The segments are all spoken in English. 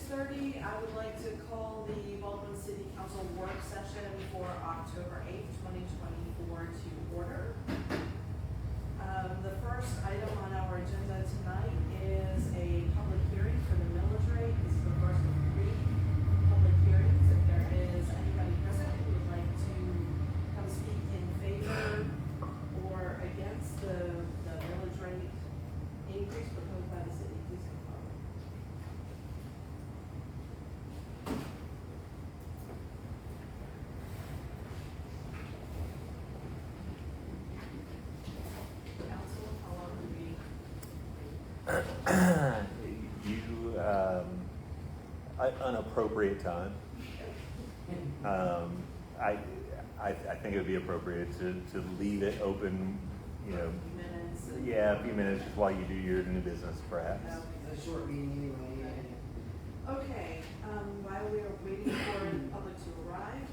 6:30, I would like to call the Baldwin City Council work session for October 8th, 2024 to order. The first item on our agenda tonight is a public hearing for the millage rate. This is the first of 3 public hearings. If there is anybody present who would like to come speak in favor or against the millage rate increase proposed by the city, please come forward. Council, how long will we? Unappropriate time. I think it would be appropriate to leave it open, you know. A few minutes. Yeah, a few minutes just while you do your new business, perhaps. It's a short meeting anyway. Okay, while we are waiting for the public to arrive,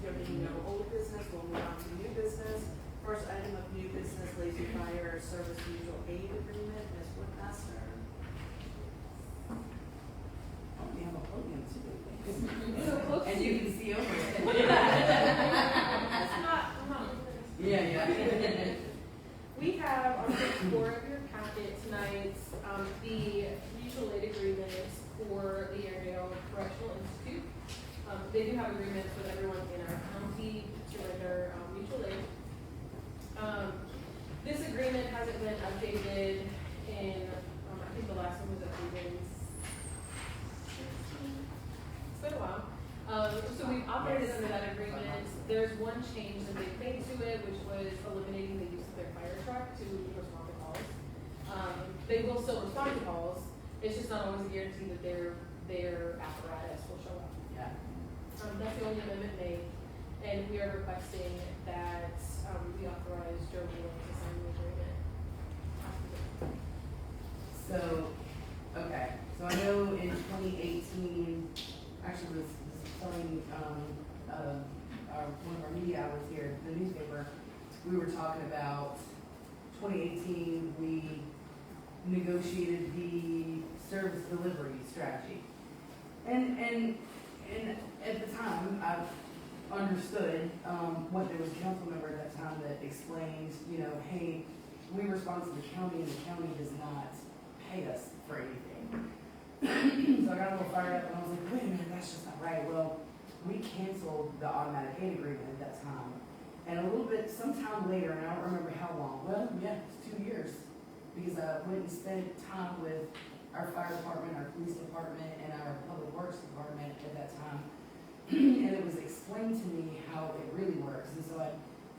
there being no old business, we'll move on to new business. First item of new business, Lazy Fire Service Mutual Aid Agreement, Ms. Woodmaster. We have a podium too. So close And to you you. can see over it. That's not, I'm not. Yeah. We have on page 4 of your packet tonight, the mutual aid agreements for the Airedale Correctional Institute. They do have agreements with everyone in our county to render mutual aid. This agreement hasn't been updated in, I think the last one was updated in 16. It's been a while. So we've operated under that agreement. There's one change that they've made to it, which was eliminating the use of their fire truck to respond to calls. They will still respond to calls. It's just not always a guarantee that their apparatus will show up. Yeah. That's the only amendment made, and we are requesting that we authorize Joe Wheeler to sign the agreement. So, okay, so I know in 2018, actually was telling, one of our media outlets here, the newspaper, we were talking about 2018, we negotiated the service delivery strategy. And at the time, I understood, what there was a council member at that time that explained, you know, hey, we respond to the county and the county does not pay us for anything. So I got a little fired up and I was like, wait a minute, that's just not right. Well, we canceled the automatic aid agreement at that time. And a little bit, sometime later, and I don't remember how long, well, yeah, it's 2 years. Because I went and spent time with our fire department, our police department, and our public works department at that time. And it was explained to me how it really works. And so I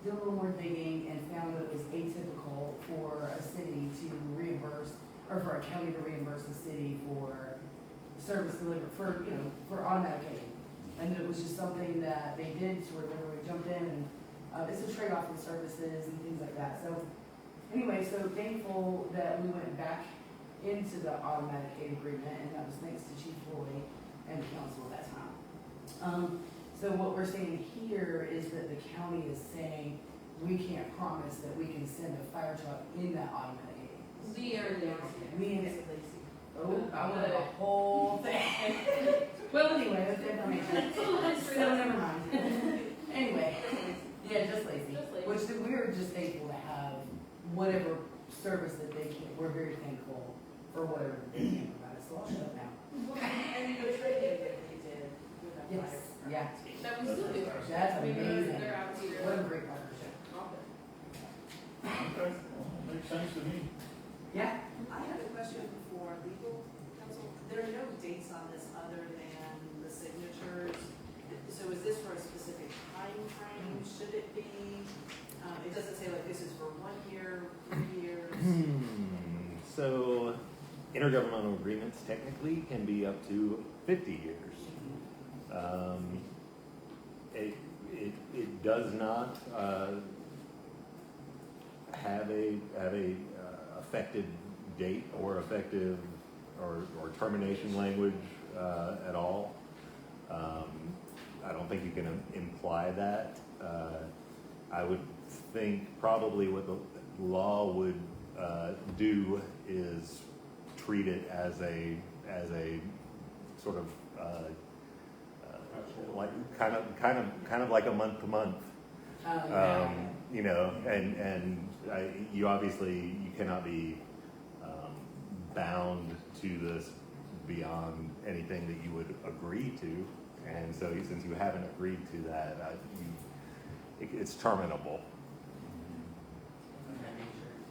did a little more digging and found that it was atypical for a city to reimburse, or for a county to reimburse the city for service delivery, for, you know, for automatic aid. And it was just something that they did to where we jumped in and it's a trade-off in services and things like that. So anyway, so thankful that we went back into the automatic aid agreement, and that was thanks to Chief Floyd and the council at that time. So what we're saying here is that the county is saying we can't promise that we can send a fire truck in that automatic aid. The Airedale. Me and oh, I wanted the whole thing. Well, anyway, that's the information. So never mind. Anyway, yeah, just lazy. Just lazy. Which we're just thankful to have whatever service that they can. We're very thankful for whatever they can provide us. So I'll shut up now. And you go trade that they did with that Yes, fire. yeah. That we still do. That's I mean, amazing. they're out here. What a great partnership. Okay, well, makes sense to me. Yeah. I have a question for legal counsel. There are no dates on this other than the signatures. So is this for a specific time frame? Should it be? It doesn't say like this is for 1 year, 3 years. So, intergovernmental agreements technically can be up to 50 years. It does not have a effective date or effective or termination language at all. I don't think you can imply that. I would think probably what the law would do is treat it as a sort of, like, kind of like a month to month. You know, and you obviously, you cannot be bound to this beyond anything that you would agree to. And so since you haven't agreed to that, it's terminable.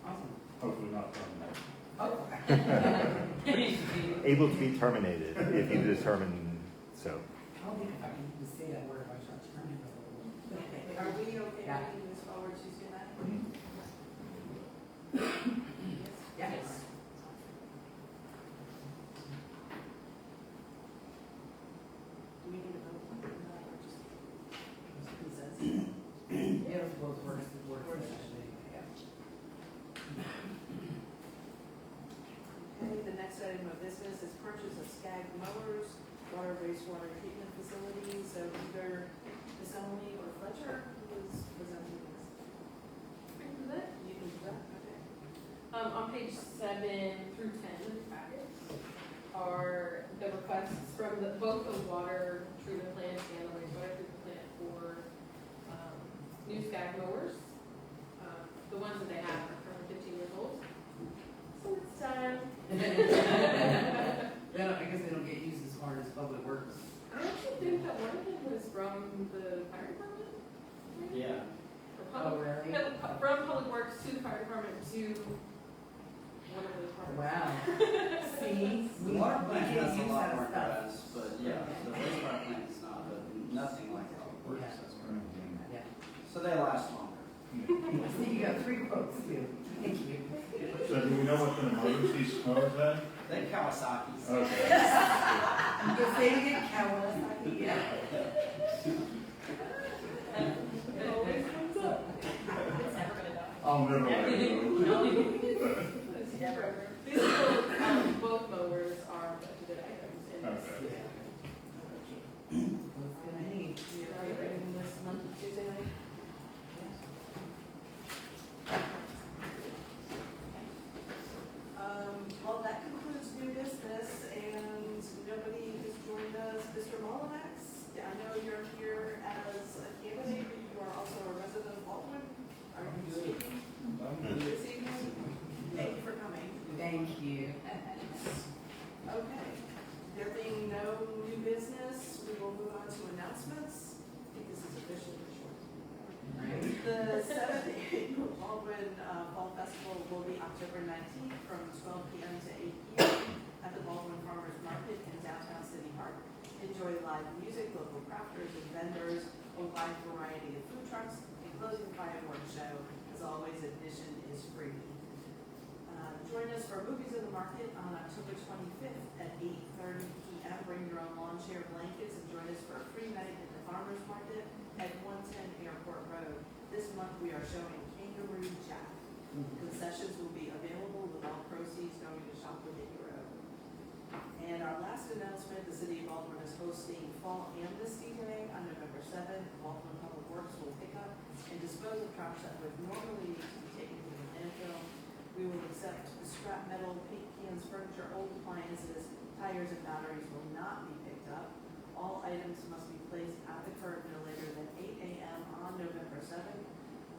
Awesome. Hopefully not from that. Oh. Able to be terminated if you determine so. I don't think if I can even say that word if I start turning it. Are we okay Yeah. moving this forward Tuesday night? Yes. Do we need to vote on that or just consensus? It was both works, the work session, yeah. Okay, the next item of business is purchase of Skag mowers, water wastewater treatment facilities. So either Ms. Emily or Fletcher who is presenting this. I can do that. You can do that, okay. On page 7 through 10 of the packet are the requests from both the water treatment plant and the wastewater treatment plant for new Skag mowers. The ones that they have are currently 15 years old. So it's time. They don't, I guess they don't get used as hard as public works. I actually think that one of them was from the fire department. right? Yeah. Or Oh, public, really? no, from public works to the fire department to one of the departments. Wow. See? The water plant we can't has a use lot that more stuff. grass, but yeah, the wastewater plant is not, but nothing like how it works, that's correct. Yeah. So they last longer. See, you got 3 quotes too. Thank you. So do we know what the emergency smells at? They Kawasaki's. Okay. You're saying it, Kawasaki, yeah. It always comes up. It's never gonna die. I'll never let it go. It's never. These are both mowers are budgeted items in this. Okay. What's gonna need? Are you ready this month, Tuesday night? Well, that concludes new business, and nobody has joined us. Mr. Molinax, I know you're here as a candidate, but you are also a resident of Baldwin. Are you speaking this evening? Thank you for coming. Thank you. Okay, there being no new business, we will move on to announcements. I think this is officially short. Right. The 7th Annual Baldwin Fall Festival will be October 19th from 12 p.m. to 8 p.m. at the Baldwin Farmers Market in downtown City Park. Enjoy live music, local crafters and vendors, a wide variety of food trucks, and closing fireworks show. As always, admission is free. Join us for Movies in the Market on October 25th at 8:30 p.m. Bring your own lawn chair blankets and join us for a free night at the Farmers Market at 110 Airport Road. This month we are showing Kangaroo Jack. Concessions will be available with all proceeds going to Shop Within Your Own. And our last announcement, the City of Baldwin is hosting Fall Amnesty Day on November 7th. Baldwin Public Works will pick up and dispose of trash that would normally need to be taken to the landfill. We will accept scrap metal, paint cans, furniture, old appliances, tires, and batteries will not be picked up. All items must be placed at the curb no later than 8 a.m. on November 7th.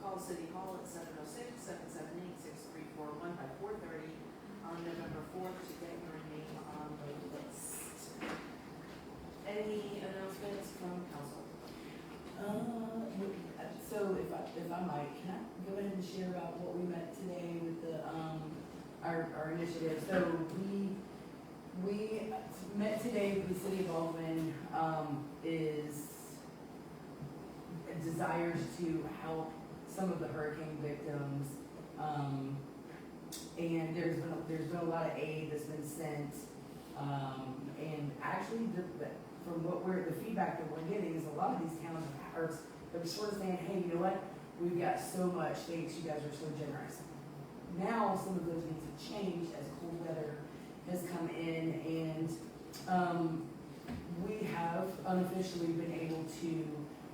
Call City Hall at 706-778-6341 by 4:30 on November 4th to get your name on the list. Any announcements from council? So if I might, can I go ahead and share about what we met today with the, our initiative? So we met today with the City of Baldwin, desires to help some of the hurricane victims. And there's been a lot of aid that's been sent. And actually, from the feedback that we're getting is a lot of these towns are sort of saying, hey, you know what? We've got so much, thanks, you guys are so generous. Now, some of those things have changed as cold weather has come in, and we have unofficially been able to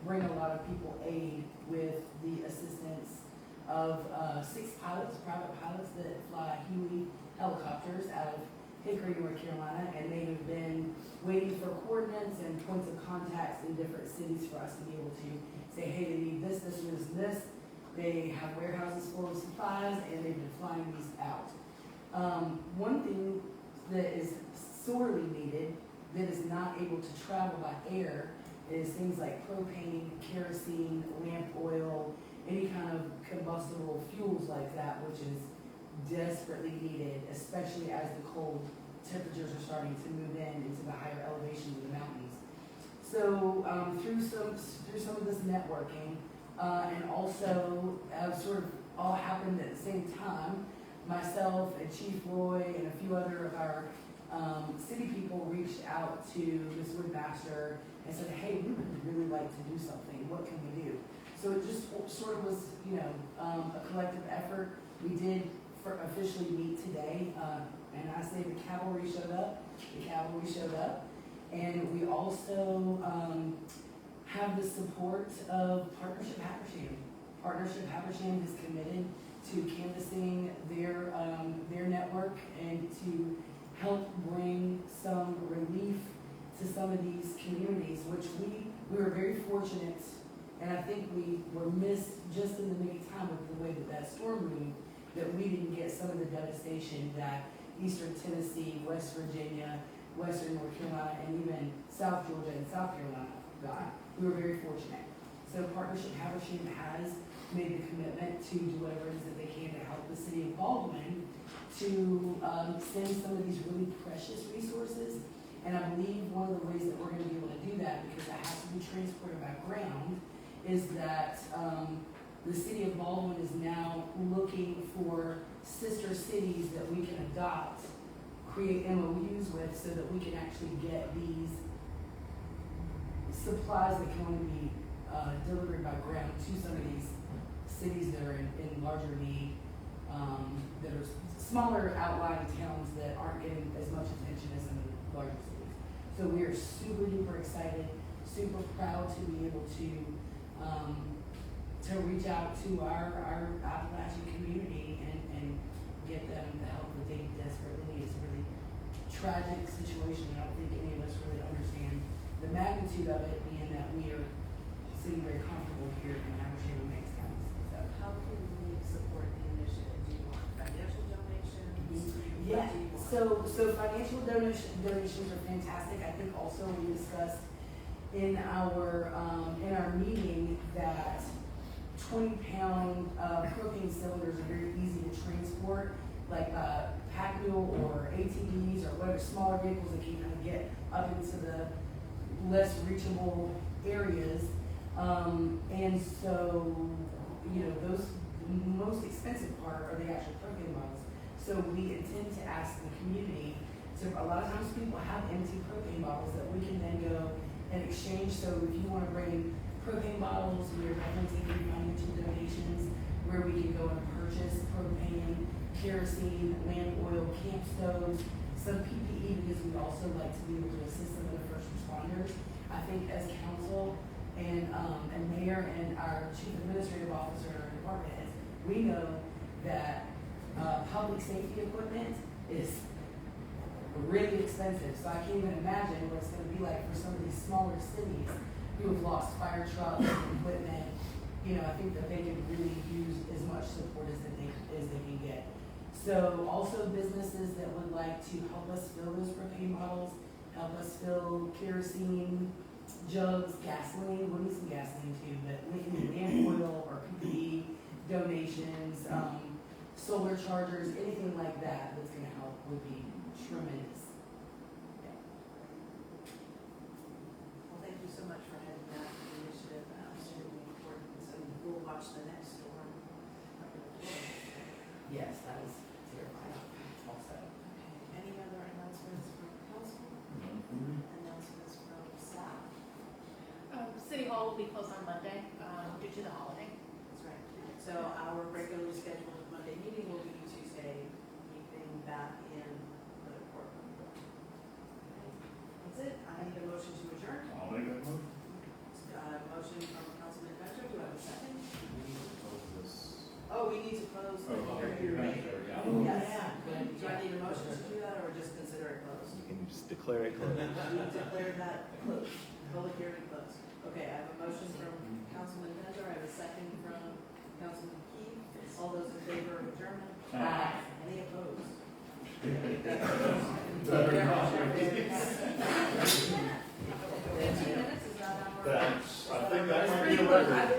bring a lot of people aid with the assistance of 6 pilots, private pilots that fly Huey helicopters out of Hickory, North Carolina, and they have been waiting for coordinates and points of contacts in different cities for us to be able to say, hey, they need this, this, this, and this. They have warehouses full of supplies, and they've been flying these out. One thing that is sorely needed, that is not able to travel by air, is things like propane, kerosene, lamp oil, any kind of combustible fuels like that, which is desperately needed, especially as the cold temperatures are starting to move into the higher elevations of the mountains. So through some of this networking, and also sort of all happened at the same time, myself and Chief Roy and a few other of our city people reached out to Ms. Woodmaster and said, hey, we would really like to do something. What can we do? So it just sort of was, a collective effort. We did officially meet today, and I say the cavalry showed up. The cavalry showed up, and we also have the support of Partnership Habersham. Partnership Habersham is committed to canvassing their network and to help bring some relief to some of these communities, which we were very fortunate, and I think we were missed just in the nick of time with the way that storm moved, that we didn't get some of the devastation that Eastern Tennessee, West Virginia, Western North Carolina, and even South Georgia and South Carolina got. We were very fortunate. So Partnership Habersham has made the commitment to do whatever it is that they can to help the city of Baldwin to send some of these really precious resources. And I believe one of the ways that we're going to be able to do that, because it has to be transported by ground, is that the city of Baldwin is now looking for sister cities that we can adopt, create MOUs with, so that we can actually get these supplies that can only be delivered by ground to some of these cities that are in larger need, that are smaller outlying towns that aren't getting as much attention as some of the larger cities. So we are super duper excited, super proud to be able to reach out to our Appalachian community and get them the help that they desperately need. It's a really tragic situation. I don't think any of us really understand the magnitude of it, being that we are sitting very comfortable here in Habersham and Meigs counties. So, How can we support the initiative? Do you want financial donations? yeah, What do you want? so financial donations are fantastic. I think also we discussed in our meeting that 20-pound propane cylinders are very easy to transport, like pack mule or ATVs or whatever, smaller vehicles that can kind of get up into the less reachable areas. And so, those, the most expensive part are the actual propane bottles. So we intend to ask the community to, a lot of times people have empty propane bottles that we can then go and exchange. So if you want to bring propane bottles, we are definitely taking financial donations where we can go and purchase propane, kerosene, lamp oil, camp stoves, some PPE, because we'd also like to be able to assist some of the first responders. I think as council and mayor and our chief administrative officer and our department heads, we know that public safety equipment is really expensive. So I can't even imagine what it's going to be like for some of these smaller cities who have lost fire trucks and equipment. I think that they can really use as much support as they can get. So also businesses that would like to help us fill those propane bottles, help us fill kerosene jugs, gasoline. We'll need some gasoline too, but lamp oil or PPE donations, solar chargers, anything like that that's going to help would be tremendous. Well, thank you so much for heading that initiative. Extremely important. So we'll watch the next storm. Yes, that was terrifying also. Okay. Any other announcements from council? Announcements from staff? City Hall will be closed on Monday, due to the holiday. That's right. So our regularly scheduled Monday meeting will be Tuesday evening back in the courtroom. Okay. That's it. I need a motion to adjourn. I'll make that move. Motion from Councilman Bencher. Do I have a second? Oh, we need to close the Oh, hearing. okay. Yes. Oh, yeah. Do I need a motion to do that or just consider? declare it closed. We declare that closed, public hearing closed. Okay, I have a motion from Councilman Bender, I have a second from Councilman Keith. All those in favor of adjournment? Aye. Any opposed? Better not. 15 minutes, is that our? That's, I think that That's might be pretty a quick. record.